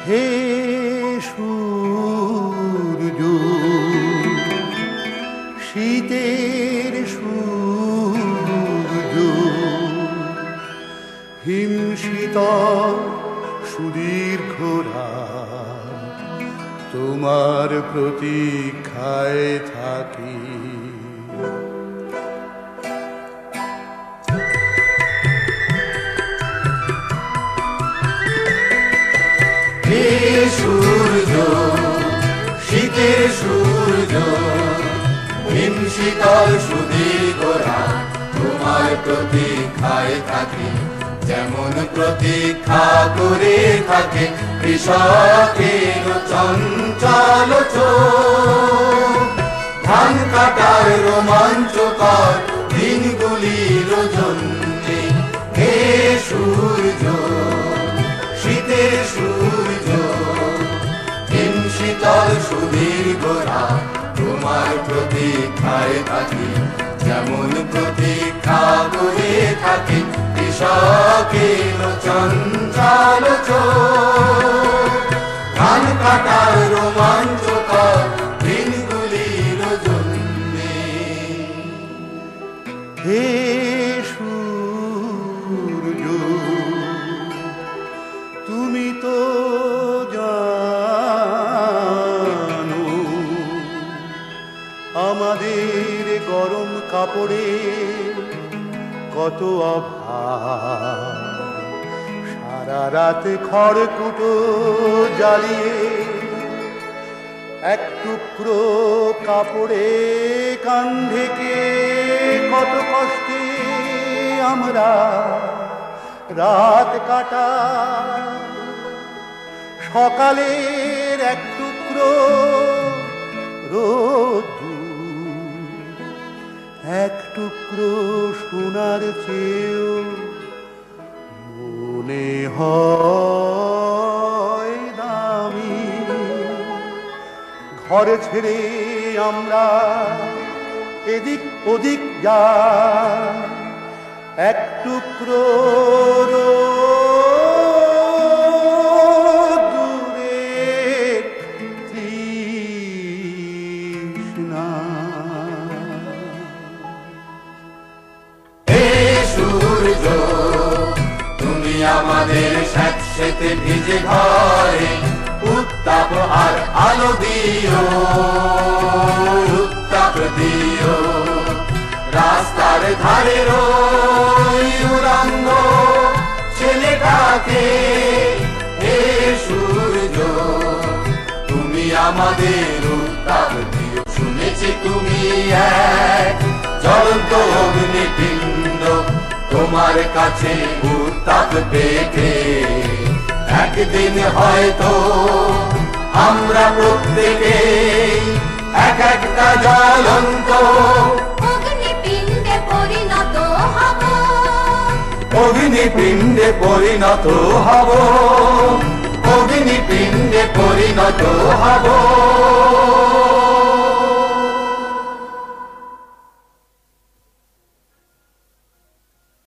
হে সূর্য, শীতের সূর্য, হিমশীতল সুদীর্ঘ রাত, তোমার প্রতীক্ষায় থাকি। হে সূর্য, শীতের সূর্য, হিমশীতল সুদীর্ঘ রাত, তোমার প্রতীক্ষায় থাকি। যেমন প্রতীক্ষা করে থাকে কৃষকের চঞ্চল চোখ, ধান কাটার রোমাঞ্চকর দিনগুলির জন্যে। হে সূর্য, শীতের সূর্য, হিমশীতল সুদীর্ঘ রাত, তোমার প্রতীক্ষায় থাকি। যেমন প্রতীক্ষা করে থাকে কৃষকের চঞ্চল চোখ, ধান কাটার রোমাঞ্চকর দিনগুলির জন্যে। হে সূর্য, তুমি তো জানো আমাদের গরম কাপড়ে কত অভাব। সারা রাত খড়কুটো জ্বালিয়ে এক টুকরো কাপড়ে কান্ধেকে কত কষ্টে আমরা রাত কাটা। সকালের এক টুকরো রোদ্দুর, এক টুকরো সোনার চেয়েও মনে হয় দামি। ঘর ছেড়ে আমরা এদিক ওদিক যাই, এক টুকরো রোদ্দুরের তৃষ্ণা। হে সূর্য, তুমি আমাদের স্যাঁতসেঁতে ভিজে ঘরে উত্তাপ আর আলো দিও, উত্তাপ দিও। রাস্তার ধারের ওই উলঙ্গ ছেলেটাকে, হে সূর্য, তুমি আমাদের উত্তাপ দিও। শুনেছি তুমি এক জ্বলন্ত অগ্নিপিণ্ড, তোমার কাছে উত্তাপ পেতে একদিন হয়তো আমরা প্রত্যেকে এক একটা জ্বলন্ত অগ্নিপিণ্ডে পরিণত হব, অগ্নিপিণ্ডে পরিণত হব, অগ্নিপিণ্ডে পরিণত হব।